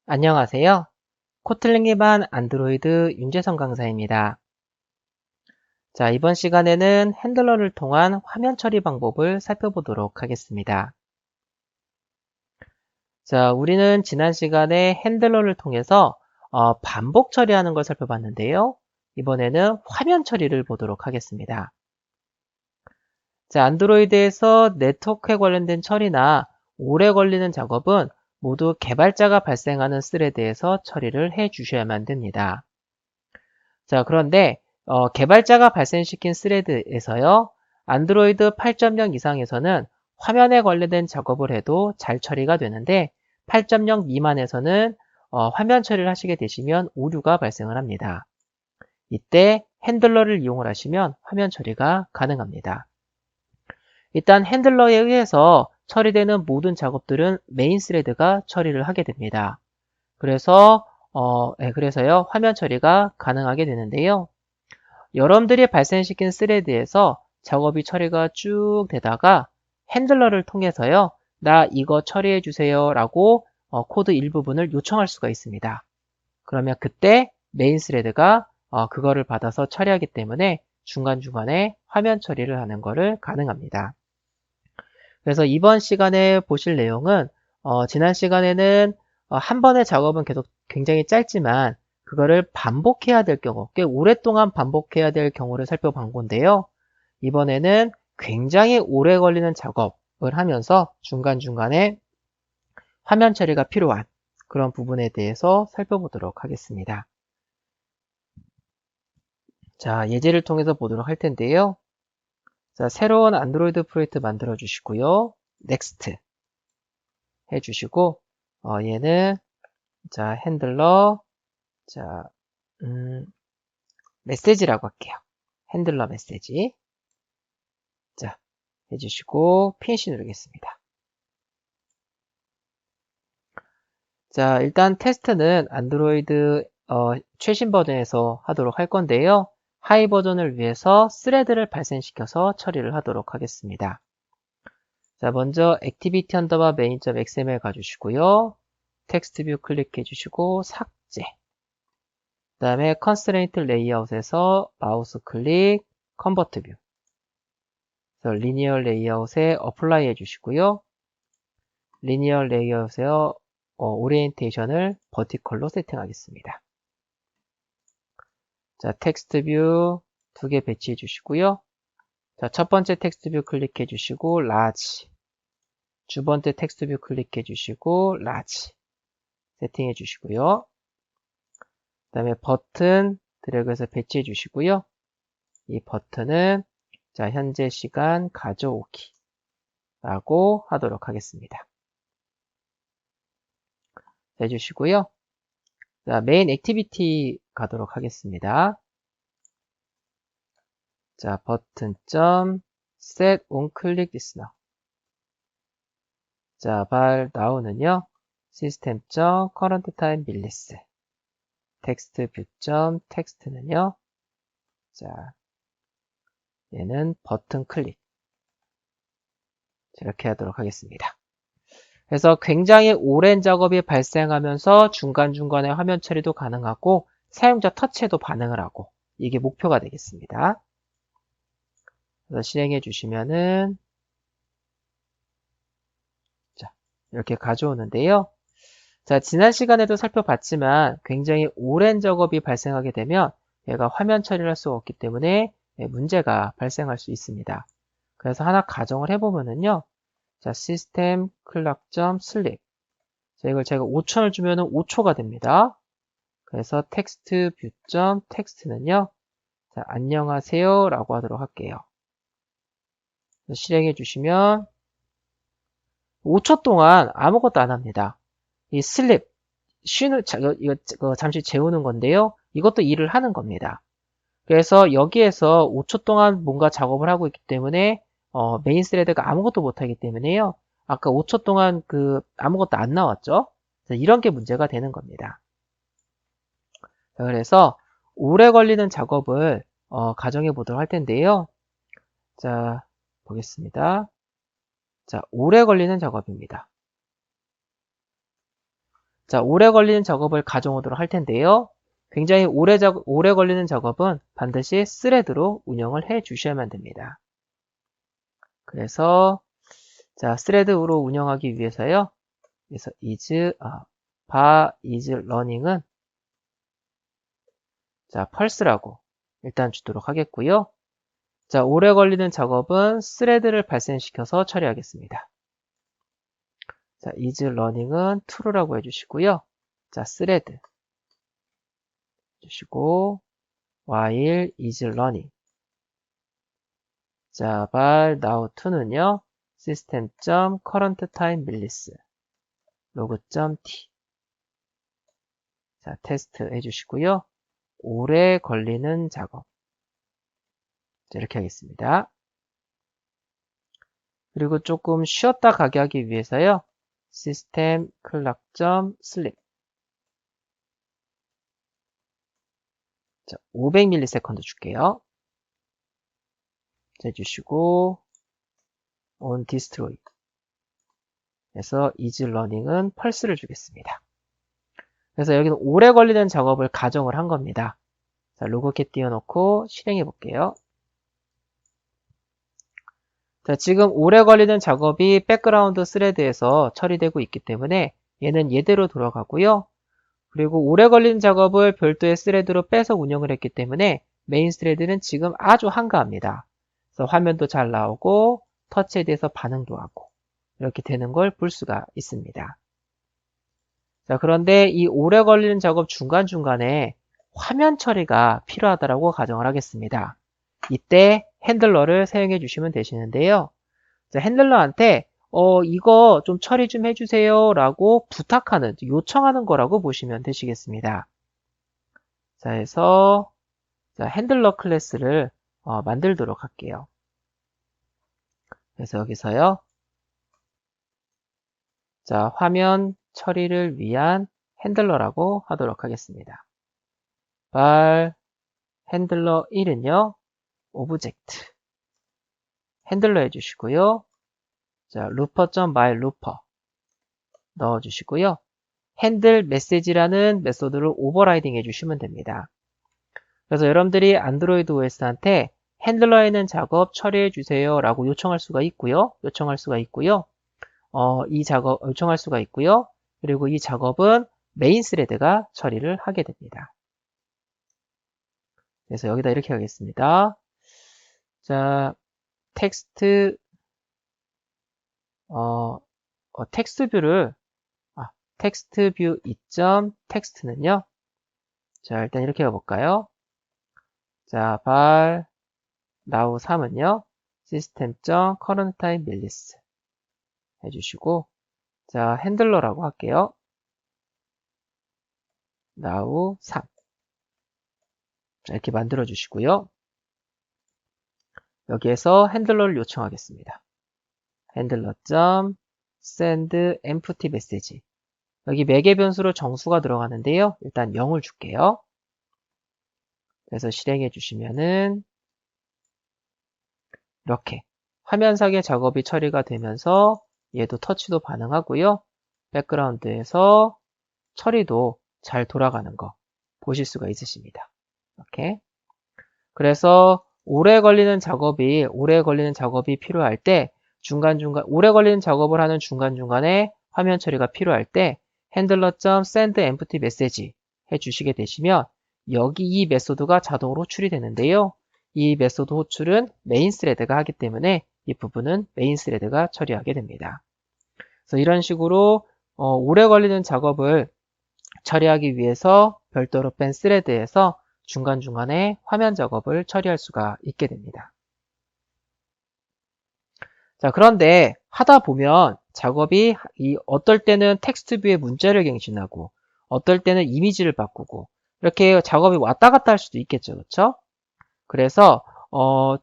안녕하세요. 코틀린 기반 안드로이드 윤재성 강사입니다. 자, 이번 시간에는 핸들러를 통한 화면 처리 방법을 살펴보도록 하겠습니다. 자, 우리는 지난 시간에 핸들러를 통해서 반복 처리하는 걸 살펴봤는데요. 이번에는 화면 처리를 보도록 하겠습니다. 자, 안드로이드에서 네트워크에 관련된 처리나 오래 걸리는 작업은 모두 개발자가 발생하는 스레드에서 처리를 해 주셔야만 됩니다. 자, 그런데 개발자가 발생시킨 스레드에서요, 안드로이드 8.0 이상에서는 화면에 관련된 작업을 해도 잘 처리가 되는데 8.0 미만에서는 화면 처리를 하시게 되시면 오류가 발생을 합니다. 이때 핸들러를 이용을 하시면 화면 처리가 가능합니다. 일단 핸들러에 의해서 처리되는 모든 작업들은 메인 스레드가 처리를 하게 됩니다. 그래서요, 화면 처리가 가능하게 되는데요. 여러분들이 발생시킨 스레드에서 작업이 처리가 쭉 되다가 핸들러를 통해서요, 나 이거 처리해 주세요 라고 코드 일부분을 요청할 수가 있습니다. 그러면 그때 메인 스레드가 그거를 받아서 처리하기 때문에 중간중간에 화면 처리를 하는 거를 가능합니다. 그래서 이번 시간에 보실 내용은 지난 시간에는 한 번의 작업은 계속 굉장히 짧지만 그거를 반복해야 될 경우, 꽤 오랫동안 반복해야 될 경우를 살펴본 건데요. 이번에는 굉장히 오래 걸리는 작업을 하면서 중간중간에 화면 처리가 필요한 그런 부분에 대해서 살펴보도록 하겠습니다. 자, 예제를 통해서 보도록 할 텐데요. 자, 새로운 안드로이드 프로젝트 만들어 주시고요. 넥스트 해주시고, 얘는, 자, 핸들러, 자, 메시지라고 할게요. 핸들러 메시지. 자, 해주시고, 피니시 누르겠습니다. 자, 일단 테스트는 안드로이드 최신 버전에서 하도록 할 건데요. 하이 버전을 위해서 스레드를 발생시켜서 처리를 하도록 하겠습니다. 자, 먼저 액티비티 언더바 메인.xml 가주시고요. 텍스트 뷰 클릭해 주시고 삭제. 그 다음에 컨스트레인트 레이아웃에서 마우스 클릭 컨버트 뷰. 그래서 리니어 레이아웃에 어플라이 해주시고요. 리니어 레이아웃에 오리엔테이션을 버티컬로 세팅하겠습니다. 자, 텍스트 뷰 2개 배치해 주시고요. 자, 첫 번째 텍스트 뷰 클릭해 주시고 라지. 두 번째 텍스트 뷰 클릭해 주시고 라지. 세팅해 주시고요. 그 다음에 버튼 드래그해서 배치해 주시고요. 이 버튼은 자, 현재 시간 가져오기 라고 하도록 하겠습니다. 해주시고요. 자, 메인 액티비티 가도록 하겠습니다. 자, 버튼 점 set on click listener. 자, 발 나오는요. 시스템 점 current time 밀리스. 텍스트 뷰 점 텍스트는요. 자, 얘는 버튼 클릭. 이렇게 하도록 하겠습니다. 그래서 굉장히 오랜 작업이 발생하면서 중간중간에 화면 처리도 가능하고 사용자 터치에도 반응을 하고 이게 목표가 되겠습니다. 그래서 실행해 주시면은 자, 이렇게 가져오는데요. 자, 지난 시간에도 살펴봤지만 굉장히 오랜 작업이 발생하게 되면 얘가 화면 처리를 할 수가 없기 때문에 문제가 발생할 수 있습니다. 그래서 하나 가정을 해보면은요. 자, 시스템 클락점 슬립. 자, 이걸 제가 5,000을 주면은 5초가 됩니다. 그래서 텍스트 뷰점 텍스트는요. 자, 안녕하세요 라고 하도록 할게요. 실행해 주시면 5초 동안 아무것도 안 합니다. 이 슬립, 이거 잠시 재우는 건데요. 이것도 일을 하는 겁니다. 그래서 여기에서 5초 동안 뭔가 작업을 하고 있기 때문에 메인 스레드가 아무것도 못하기 때문에요. 아까 5초 동안 아무것도 안 나왔죠? 이런 게 문제가 되는 겁니다. 그래서 오래 걸리는 작업을 가정해 보도록 할 텐데요. 자, 보겠습니다. 자, 오래 걸리는 작업입니다. 자, 오래 걸리는 작업을 가져오도록 할 텐데요. 굉장히 오래 걸리는 작업은 반드시 스레드로 운영을 해 주셔야만 됩니다. 그래서 자, 스레드로 운영하기 위해서요. 그래서 is running은 자, 펄스라고 일단 주도록 하겠고요. 자, 오래 걸리는 작업은 스레드를 발생시켜서 처리하겠습니다. 자, is running은 true라고 해주시고요. 자, 스레드 해주시고 while is running. 자, 발 now to는요. system.currentTime log.t. 자, 테스트 해주시고요. 오래 걸리는 작업. 자, 이렇게 하겠습니다. 그리고 조금 쉬었다 가게 하기 위해서요. system clock.sleep. 자, 500ms 줄게요. 자, 해주시고 on destroy. 그래서 is running은 펄스를 주겠습니다. 그래서 여기는 오래 걸리는 작업을 가정을 한 겁니다. 자, 로그캣 띄워놓고 실행해 볼게요. 자, 지금 오래 걸리는 작업이 백그라운드 스레드에서 처리되고 있기 때문에 얘는 얘대로 돌아가고요. 그리고 오래 걸리는 작업을 별도의 스레드로 빼서 운영을 했기 때문에 메인 스레드는 지금 아주 한가합니다. 그래서 화면도 잘 나오고 터치에 대해서 반응도 하고 이렇게 되는 걸 볼 수가 있습니다. 자, 그런데 이 오래 걸리는 작업 중간중간에 화면 처리가 필요하다고 가정을 하겠습니다. 이때 핸들러를 사용해 주시면 되시는데요. 자, 핸들러한테 이거 좀 처리 좀 해주세요 라고 부탁하는, 요청하는 거라고 보시면 되시겠습니다. 자, 해서 자, 핸들러 클래스를 만들도록 할게요. 그래서 여기서요. 자, 화면 처리를 위한 핸들러라고 하도록 하겠습니다. 핸들러 1은요. 오브젝트 핸들러 해주시고요. 자, looper.myLooper 넣어주시고요. 핸들 메시지라는 메소드를 오버라이딩 해주시면 됩니다. 그래서 여러분들이 안드로이드 OS한테 핸들러에 있는 작업 처리해 주세요 라고 요청할 수가 있고요. 요청할 수가 있고요. 그리고 이 작업은 메인 스레드가 처리를 하게 됩니다. 그래서 여기다 이렇게 하겠습니다. 자, 텍스트 텍스트 뷰 2.텍스트는요. 자, 일단 이렇게 해볼까요? 자, now 3은요. system.currentTime 해주시고, 자, 핸들러라고 할게요. now 3. 자, 이렇게 만들어 주시고요. 여기에서 핸들러를 요청하겠습니다. handler.send empty message. 여기 매개 변수로 정수가 들어가는데요. 일단 0을 줄게요. 그래서 실행해 주시면은 이렇게 화면상의 작업이 처리가 되면서 얘도 터치도 반응하고요. 백그라운드에서 처리도 잘 돌아가는 거 보실 수가 있으십니다. 이렇게. 그래서 오래 걸리는 작업이 필요할 때 오래 걸리는 작업을 하는 중간중간에 화면 처리가 필요할 때 handler.send empty message 해주시게 되시면 여기 이 메소드가 자동으로 출이되는데요. 이 메소드 호출은 메인 스레드가 하기 때문에 이 부분은 메인 스레드가 처리하게 됩니다. 그래서 이런 식으로 오래 걸리는 작업을 처리하기 위해서 별도로 뺀 스레드에서 중간중간에 화면 작업을 처리할 수가 있게 됩니다. 자, 그런데 하다 보면 작업이 어떨 때는 텍스트 뷰에 문자를 갱신하고 어떨 때는 이미지를 바꾸고 이렇게 작업이 왔다 갔다 할 수도 있겠죠. 그렇죠? 그래서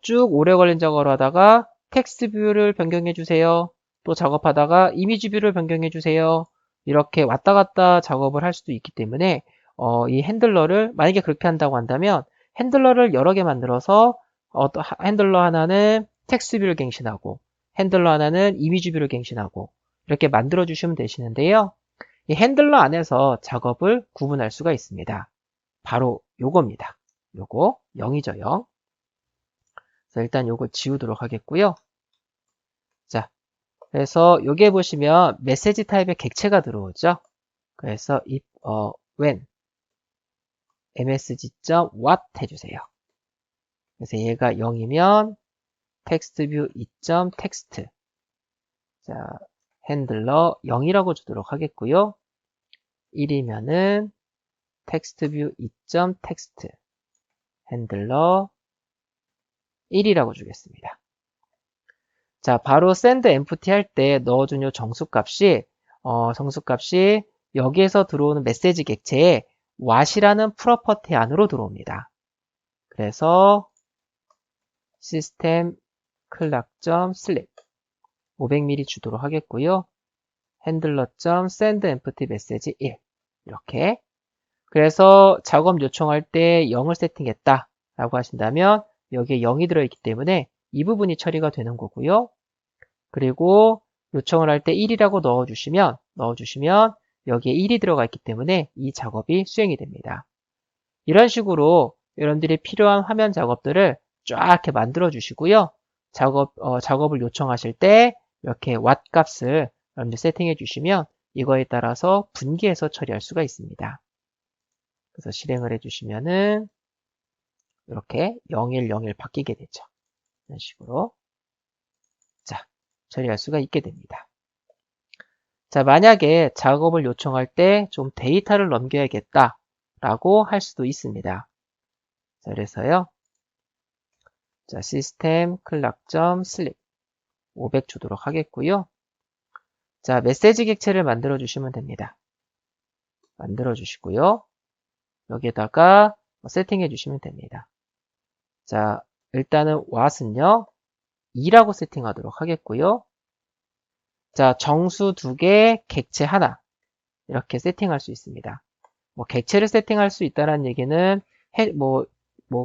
쭉 오래 걸린 작업을 하다가 텍스트 뷰를 변경해 주세요. 또 작업하다가 이미지 뷰를 변경해 주세요. 이렇게 왔다 갔다 작업을 할 수도 있기 때문에 이 핸들러를 만약에 그렇게 한다고 한다면 핸들러를 여러 개 만들어서 핸들러 하나는 텍스트 뷰를 갱신하고 핸들러 하나는 이미지 뷰를 갱신하고 이렇게 만들어 주시면 되시는데요. 이 핸들러 안에서 작업을 구분할 수가 있습니다. 바로 요겁니다. 요거 0이죠, 0. 그래서 일단 요거 지우도록 하겠고요. 자, 그래서 여기에 보시면 메시지 타입의 객체가 들어오죠. 그래서 when msg.what 해주세요. 그래서 얘가 0이면 텍스트뷰 2.text. 자, 핸들러 0이라고 주도록 하겠고요. 1이면은 텍스트뷰 2.text. 핸들러 1이라고 주겠습니다. 자, 바로 send empty 할 때 넣어준 요 정수값이 여기에서 들어오는 메시지 객체에 what이라는 프로퍼티 안으로 들어옵니다. 그래서 system clock.sleep 500ml 주도록 하겠고요. handler.send empty message 1 이렇게. 그래서 작업 요청할 때 0을 세팅했다 라고 하신다면 여기에 0이 들어있기 때문에 이 부분이 처리가 되는 거고요. 그리고 요청을 할 때 1이라고 넣어주시면 여기에 1이 들어가 있기 때문에 이 작업이 수행이 됩니다. 이런 식으로 여러분들이 필요한 화면 작업들을 쫙 이렇게 만들어 주시고요. 작업을 요청하실 때 이렇게 what 값을 여러분들 세팅해 주시면 이거에 따라서 분기해서 처리할 수가 있습니다. 그래서 실행을 해주시면은 이렇게 0101 바뀌게 되죠. 이런 식으로 자 처리할 수가 있게 됩니다. 자, 만약에 작업을 요청할 때 좀 데이터를 넘겨야겠다 라고 할 수도 있습니다. 자, 그래서요. 자, system clock.sleep 500 주도록 하겠고요. 자, 메시지 객체를 만들어 주시면 됩니다. 만들어 주시고요. 여기에다가 세팅해 주시면 됩니다. 자, 일단은 what은요 2라고 세팅하도록 하겠고요. 자, 정수 2개, 객체 하나 이렇게 세팅할 수 있습니다. 뭐 객체를 세팅할 수 있다는 얘기는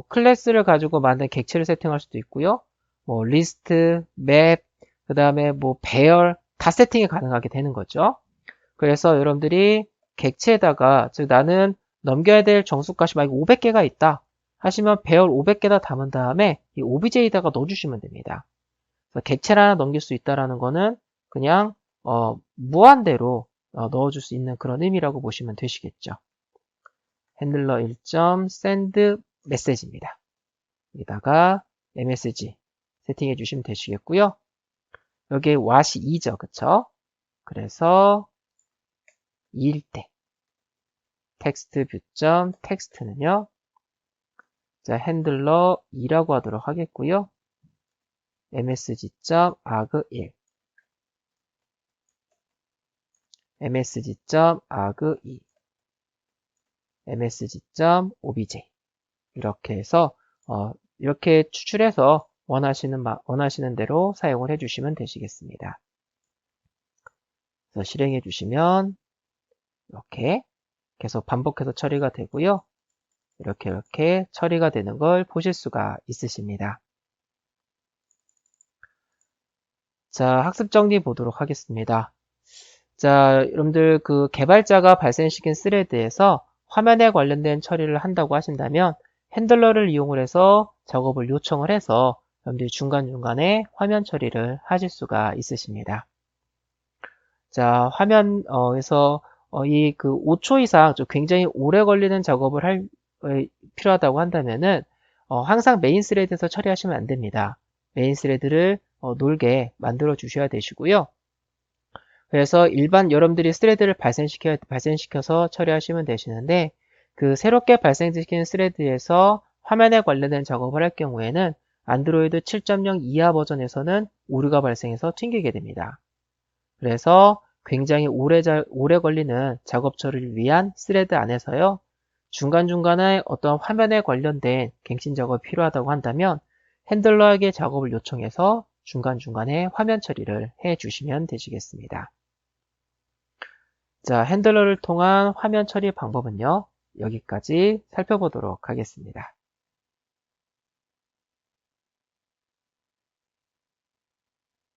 클래스를 가지고 만든 객체를 세팅할 수도 있고요. 뭐 리스트, 맵, 그 다음에 뭐 배열 다 세팅이 가능하게 되는 거죠. 그래서 여러분들이 객체에다가 즉 나는 넘겨야 될 정수값이 만약 500개가 있다 하시면 배열 500개다 담은 다음에 이 OBJ에다가 넣어주시면 됩니다. 그래서 객체를 하나 넘길 수 있다라는 거는 그냥 무한대로 넣어줄 수 있는 그런 의미라고 보시면 되시겠죠. 핸들러 1.send message입니다. 여기다가 msg 세팅해 주시면 되시겠고요. 여기에 what이 2죠. 그쵸? 그래서 2일 때 textView.text는요. 자, 핸들러 2라고 하도록 하겠고요. msg.arg1 msg.arg2 msg.obj 이렇게 해서 이렇게 추출해서 원하시는 대로 사용을 해주시면 되시겠습니다. 그래서 실행해 주시면 이렇게 계속 반복해서 처리가 되고요. 이렇게 처리가 되는 걸 보실 수가 있으십니다. 자, 학습 정리 보도록 하겠습니다. 자, 여러분들 그 개발자가 발생시킨 스레드에서 화면에 관련된 처리를 한다고 하신다면 핸들러를 이용을 해서 작업을 요청을 해서 여러분들이 중간중간에 화면 처리를 하실 수가 있으십니다. 자, 화면에서 이 그 5초 이상 좀 굉장히 오래 걸리는 작업을 필요하다고 한다면은 항상 메인 스레드에서 처리하시면 안 됩니다. 메인 스레드를 놀게 만들어 주셔야 되시고요. 그래서 일반 여러분들이 스레드를 발생시켜서 처리하시면 되시는데 그 새롭게 발생시킨 스레드에서 화면에 관련된 작업을 할 경우에는 안드로이드 7.0 이하 버전에서는 오류가 발생해서 튕기게 됩니다. 그래서 굉장히 오래 걸리는 작업 처리를 위한 스레드 안에서요. 중간중간에 어떤 화면에 관련된 갱신 작업이 필요하다고 한다면 핸들러에게 작업을 요청해서 중간중간에 화면 처리를 해 주시면 되시겠습니다. 자, 핸들러를 통한 화면 처리 방법은요. 여기까지 살펴보도록 하겠습니다.